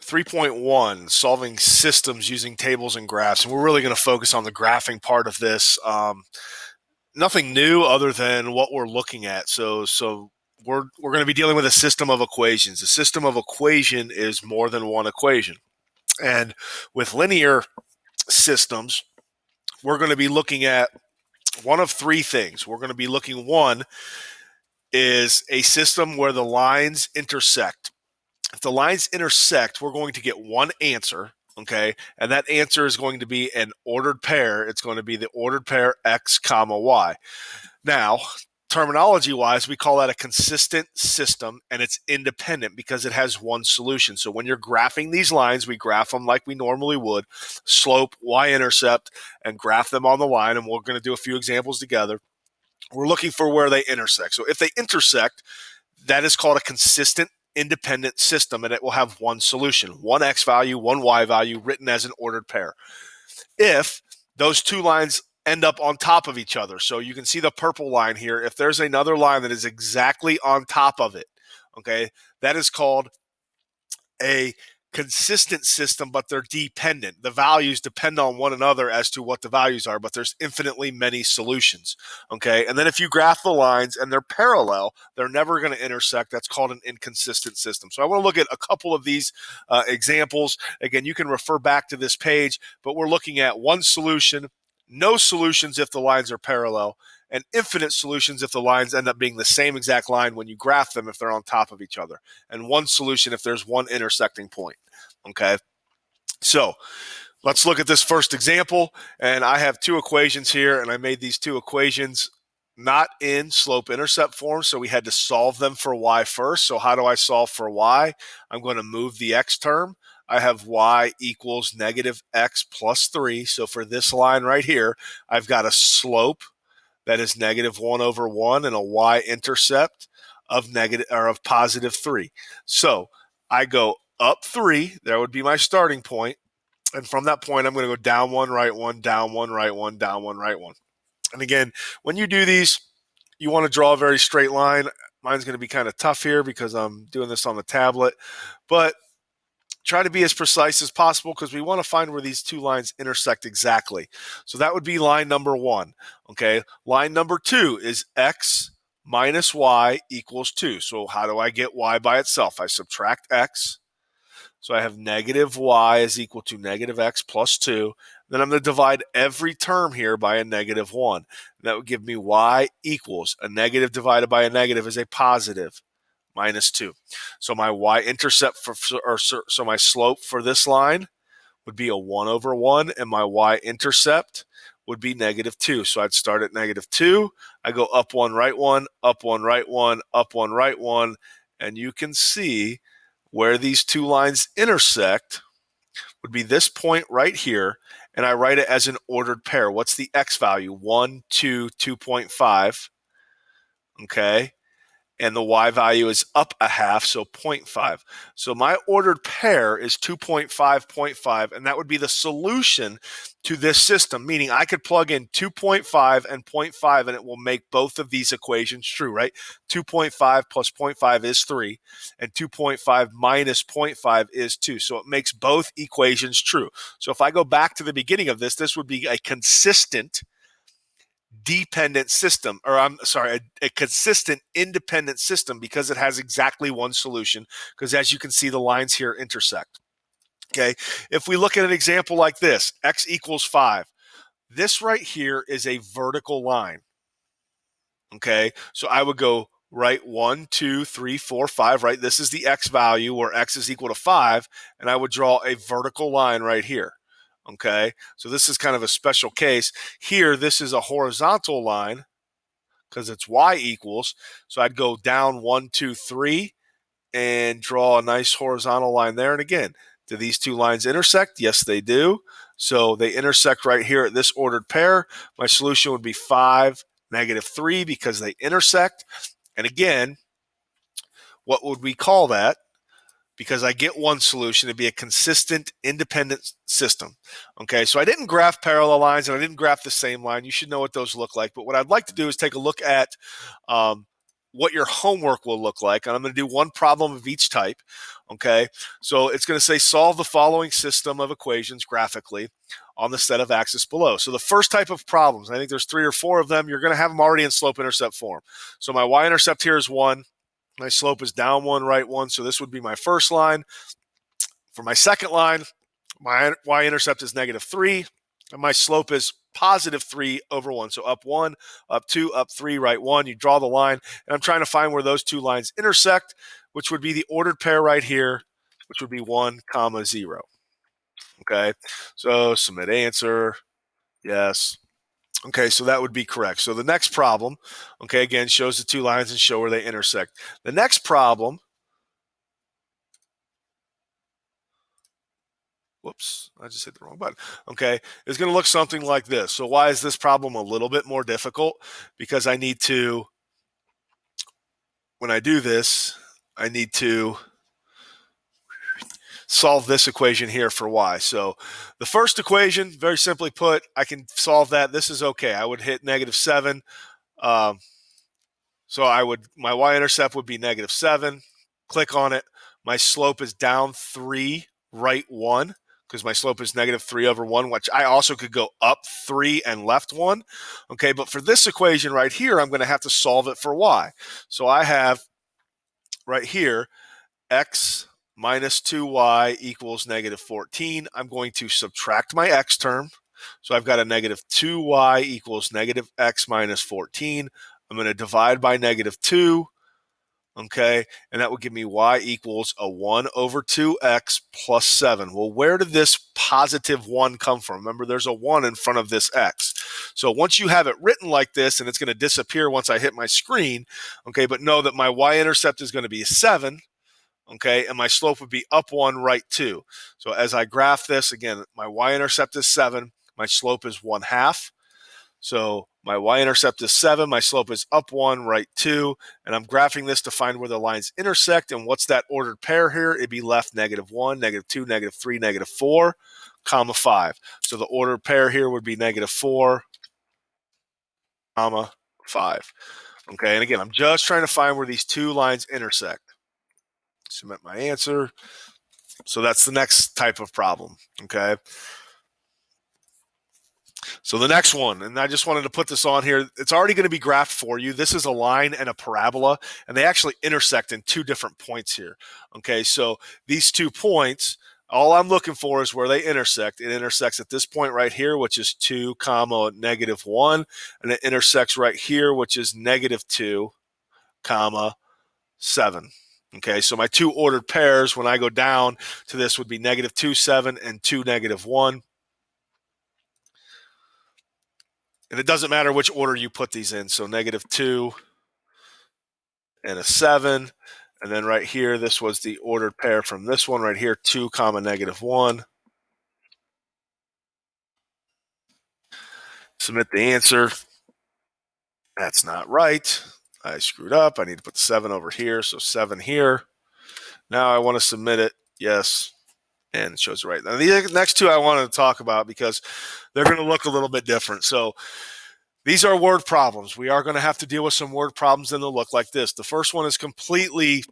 3.1, solving systems using tables and graphs. And we're really going to focus on the graphing part of this. Nothing new other than what we're looking at. So we're going to be dealing with a system of equations. A system of equation is more than one equation. And with linear systems, we're going to be looking at one of three things. We're going to be looking, one is a system where the lines intersect. If the lines intersect, we're going to get one answer, okay? And that answer is going to be an ordered pair. It's going to be the ordered pair x comma y. Now, terminology-wise, we call that a consistent system, and it's independent because it has one solution. So when you're graphing these lines, we graph them like we normally would, slope, y-intercept, and graph them on the line, and we're going to do a few examples together. We're looking for where they intersect. So if they intersect, that is called a consistent independent system, and it will have one solution, one x value, one y value, written as an ordered pair. If those two lines end up on top of each other, so you can see the purple line here, if there's another line that is exactly on top of it, okay, that is called a consistent system, but they're dependent. The values depend on one another as to what the values are, but there's infinitely many solutions, okay? And then if you graph the lines and they're parallel, they're never going to intersect. That's called an inconsistent system. So I want to look at a couple of these examples. Again, you can refer back to this page, but we're looking at one solution, no solutions if the lines are parallel, and infinite solutions if the lines end up being the same exact line when you graph them if they're on top of each other, and one solution if there's one intersecting point, okay? So let's look at this first example, and I have two equations here, and I made these two equations not in slope-intercept form, so we had to solve them for y first. So how do I solve for y? I'm going to move the x term. I have y equals negative x plus 3. So for this line right here, I've got a slope that is negative 1 over 1 and a y-intercept of positive 3. So I go up 3. That would be my starting point. And from that point, I'm going to go down 1, right 1, down 1, right 1, down 1, right 1. And again, when you do these, you want to draw a very straight line. Mine's going to be kind of tough here because I'm doing this on the tablet. But try to be as precise as possible because we want to find where these two lines intersect exactly. So that would be line number 1. Okay, line number 2 is x minus y equals 2. So how do I get y by itself? I subtract x. So I have negative y is equal to negative x plus 2. Then I'm going to divide every term here by a negative 1. And that would give me y equals a negative divided by a negative is a positive, minus 2. So my y-intercept so my slope for this line would be a 1 over 1, and my y-intercept would be negative 2. So I'd start at negative 2. I go up 1, right 1, up 1, right 1, up 1, right 1, and you can see where these two lines intersect would be this point right here, and I write it as an ordered pair. What's the x value? 1, 2, 2.5, okay? And the y value is up a half, so 0.5. So my ordered pair is 2.5, 0.5, and that would be the solution to this system, meaning I could plug in 2.5 and 0.5, and it will make both of these equations true, right? 2.5 plus 0.5 is 3, and 2.5 minus 0.5 is 2. So it makes both equations true. So if I go back to the beginning of this, this would be a consistent dependent system, or I'm sorry, a consistent independent system because it has exactly one solution, because as you can see, the lines here intersect. Okay, if we look at an example like this, x equals 5, this right here is a vertical line. Okay, so I would go right 1, 2, 3, 4, 5, right? This is the x value where x is equal to 5, and I would draw a vertical line right here. Okay, so this is kind of a special case. Here, this is a horizontal line because it's y equals. So I'd go down 1, 2, 3 and draw a nice horizontal line there. And again, do these two lines intersect? Yes, they do. So they intersect right here at this ordered pair. My solution would be 5, negative 3 because they intersect. And again, what would we call that? Because I get one solution, it'd be a consistent, independent system. Okay, so I didn't graph parallel lines and I didn't graph the same line. You should know what those look like. But what I'd like to do is take a look at what your homework will look like. And I'm going to do one problem of each type. Okay, so it's going to say solve the following system of equations graphically on the set of axis below. So the first type of problems, I think there's 3 or 4 of them, you're going to have them already in slope-intercept form. So my y-intercept here is 1. My slope is down 1, right 1. So this would be my first line. For my second line, my y-intercept is -3, and my slope is +3 over 1. So up 1, up 2, up 3, right 1. You draw the line, and I'm trying to find where those two lines intersect, which would be the ordered pair right here, which would be 1, 0. Okay, so submit answer. Yes. Okay, so that would be correct. So the next problem, okay, again, shows the two lines and show where they intersect. The next problem, whoops, I just hit the wrong button. Okay, is going to look something like this. So why is this problem a little bit more difficult? Because I need to, when I do this, I need to solve this equation here for y. So the first equation, very simply put, I can solve that. This is okay. I would hit -7. So my y-intercept would be -7. Click on it. My slope is down 3, right 1, because my slope is -3 over 1, which I also could go up 3 and left 1. Okay, but for this equation right here, I'm going to have to solve it for y. So I have right here, x minus 2y equals -14. I'm going to subtract my x term. So I've got a -2y equals -x minus 14. I'm going to divide by -2. Okay, and that would give me y equals a 1 over 2x plus 7. Well, where did this +1 come from? Remember, there's a 1 in front of this x. So once you have it written like this, and it's going to disappear once I hit my screen, okay, but know that my y-intercept is going to be 7, okay, and my slope would be up 1, right 2. So as I graph this, again, my y-intercept is 7, my slope is 1/2. So my y-intercept is 7, my slope is up 1, right 2, and I'm graphing this to find where the lines intersect. And what's that ordered pair here? It'd be left -1, -2, -3, -4, comma 5. So the ordered pair here would be -4, comma 5. Okay, and again, I'm just trying to find where these two lines intersect. Submit my answer. So that's the next type of problem. Okay. So the next one, and I just wanted to put this on here, it's already going to be graphed for you. This is a line and a parabola, and they actually intersect in 2 different points here. Okay, so these 2 points, all I'm looking for is where they intersect. It intersects at this point right here, which is 2, comma, -1, and it intersects right here, which is -2, comma, 7. Okay, so my 2 ordered pairs, when I go down to this, would be -2, 7, and 2, -1. And it doesn't matter which order you put these in. So -2 and a 7. And then right here, this was the ordered pair from this one right here, 2, comma, -1. Submit the answer. That's not right. I screwed up. I need to put 7 over here. So 7 here. Now I want to submit it. Yes. And it shows it right. Now the next 2 I wanted to talk about because they're going to look a little bit different. So these are word problems. We are going to have to deal with some word problems, and they'll look like this. The first one is completely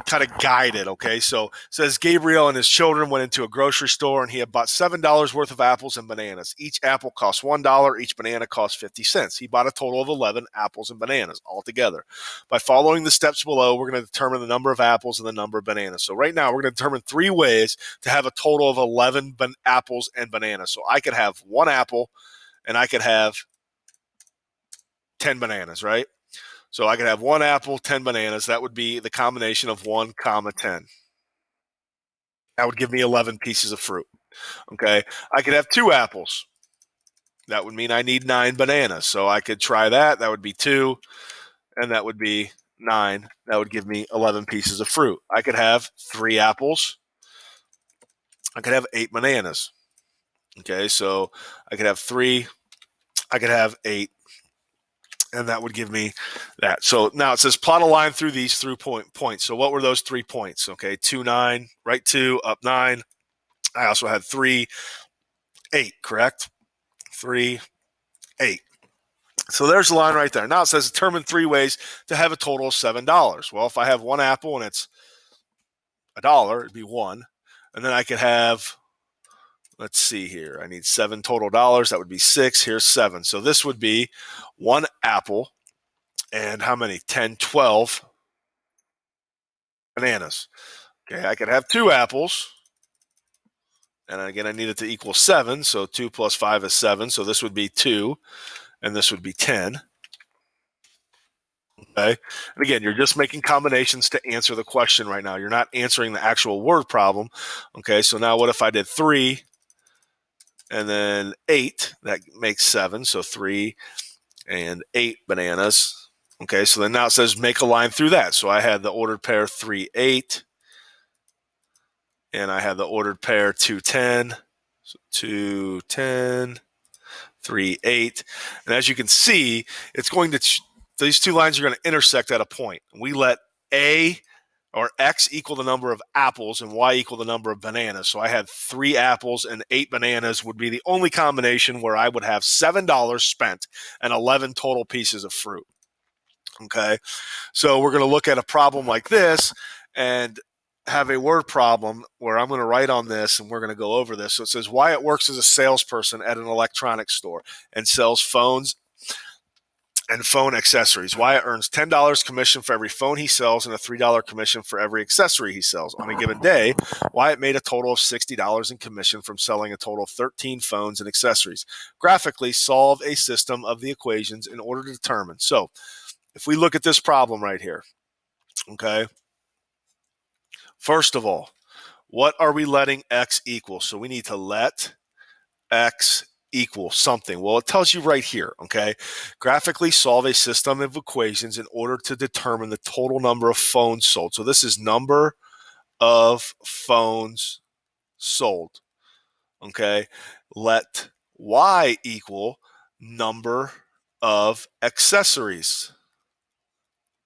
kind of guided. Okay, so it says Gabriel and his children went into a grocery store, and he had bought $7 worth of apples and bananas. Each apple cost $1. Each banana cost 50 cents. He bought a total of 11 apples and bananas altogether. By following the steps below, we're going to determine the number of apples and the number of bananas. So right now, we're going to determine 3 ways to have a total of 11 apples and bananas. So I could have 1 apple, and I could have 10 bananas, right? So I could have 1 apple, 10 bananas. That would be the combination of 1, comma, 10. That would give me 11 pieces of fruit. Okay. I could have 2 apples. That would mean I need 9 bananas. So I could try that. That would be 2, and that would be 9. That would give me 11 pieces of fruit. I could have 3 apples. I could have 8 bananas. Okay. So I could have 3. I could have 8. And that would give me that. So now it says plot a line through these 3 points. So what were those 3 points? Okay, 2, 9, right 2, up 9. I also had 3, 8, correct? 3, 8. So there's the line right there. Now it says determine 3 ways to have a total of $7. Well, if I have 1 apple and it's a dollar, it'd be 1. And then I could have, let's see here, I need 7 total dollars. That would be 6. Here's 7. So this would be 1 apple and how many? 10, 12 bananas. Okay, I could have 2 apples. And again, I need it to equal 7. So 2 plus 5 is 7. So this would be 2, and this would be 10. Okay. And again, you're just making combinations to answer the question right now. You're not answering the actual word problem. Okay. So now what if I did 3 and then 8? That makes 7. So 3 and 8 bananas. Okay. So then now it says make a line through that. So I had the ordered pair 3, 8. And I had the ordered pair 2, 10. So 2, 10. 3, 8. And as you can see, it's going to, these two lines are going to intersect at a point. We let A or X equal the number of apples and Y equal the number of bananas. So I had 3 apples and 8 bananas would be the only combination where I would have $7 spent and 11 total pieces of fruit. Okay. So we're going to look at a problem like this and have a word problem where I'm going to write on this and we're going to go over this. So it says Wyatt works as a salesperson at an electronics store and sells phones and phone accessories. Wyatt earns $10 commission for every phone he sells and a $3 commission for every accessory he sells. On a given day, Wyatt made a total of $60 in commission from selling a total of 13 phones and accessories. Graphically, solve a system of the equations in order to determine. So if we look at this problem right here, okay, first of all, what are we letting X equal? So we need to let X equal something. Well, it tells you right here, okay? Graphically solve a system of equations in order to determine the total number of phones sold. So this is number of phones sold, okay? Let Y equal number of accessories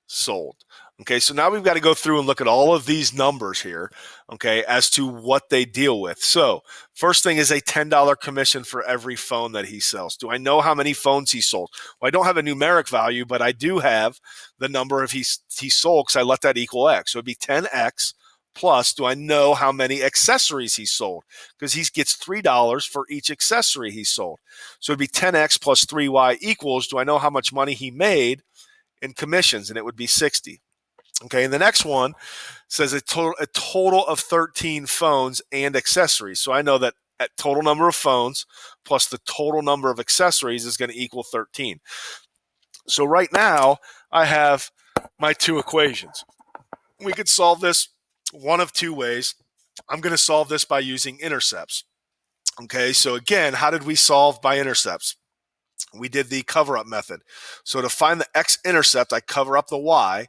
sold. Okay, so now we've got to go through and look at all of these numbers here, okay, as to what they deal with. So first thing is a $10 commission for every phone that he sells. Do I know how many phones he sold? Well, I don't have a numeric value, but I do have the number of he sold because I let that equal X. So it'd be 10X plus, do I know how many accessories he sold? Because he gets $3 for each accessory he sold. So it'd be 10X plus 3Y equals, do I know how much money he made in commissions? And it would be 60. Okay, and the next one says a total of 13 phones and accessories. So I know that at total number of phones plus the total number of accessories is going to equal 13. So right now I have my 2 equations. We could solve this one of 2 ways. I'm going to solve this by using intercepts. Okay, so again, how did we solve by intercepts? We did the cover-up method. So to find the x-intercept, I cover up the y,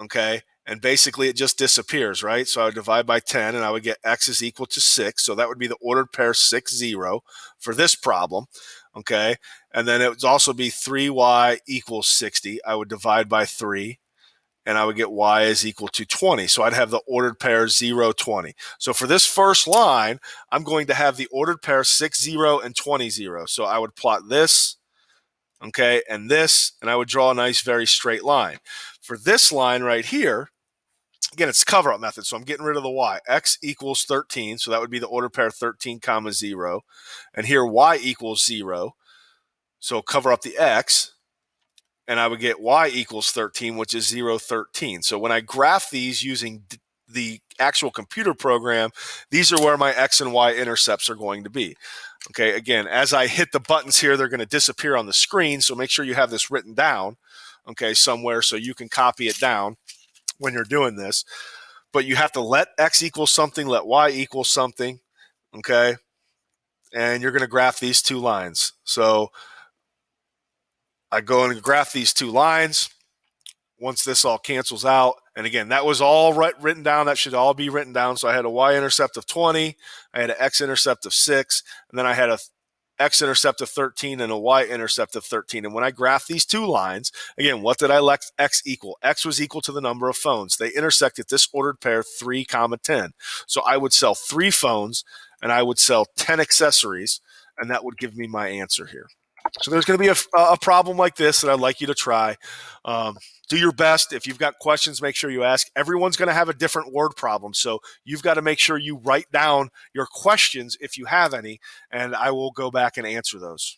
okay, and basically it just disappears, right? So I would divide by 10 and I would get x is equal to 6. So that would be the ordered pair 6, 0 for this problem, okay? And then it would also be 3y equals 60. I would divide by 3 and I would get y is equal to 20. So I'd have the ordered pair 0, 20. So for this first line, I'm going to have the ordered pair 6, 0 and 20, 0. So I would plot this, okay, and this, and I would draw a nice, very straight line. For this line right here, again, it's cover-up method, so I'm getting rid of the y. X equals 13, so that would be the order pair 13, comma 0. And here, y equals 0, so cover up the x, and I would get y equals 13, which is 0, 13. So when I graph these using the actual computer program, these are where my x and y intercepts are going to be. Okay, again, as I hit the buttons here, they're going to disappear on the screen, so make sure you have this written down, okay, somewhere so you can copy it down when you're doing this. But you have to let x equal something, let y equal something, okay, and you're going to graph these 2 lines. So I go and graph these 2 lines. Once this all cancels out, and again, that was all written down. That should all be written down. So I had a y-intercept of 20, I had an x-intercept of 6, and then I had a x-intercept of 13 and a y-intercept of 13. And when I graph these 2 lines, again, what did I let x equal? X was equal to the number of phones. They intersected this ordered pair 3, comma 10. So I would sell 3 phones, and I would sell 10 accessories, and that would give me my answer here. So there's going to be a problem like this that I'd like you to try. Um, do your best. If you've got questions, make sure you ask. Everyone's going to have a different word problem. So you've got to make sure you write down your questions if you have any, and I will go back and answer those.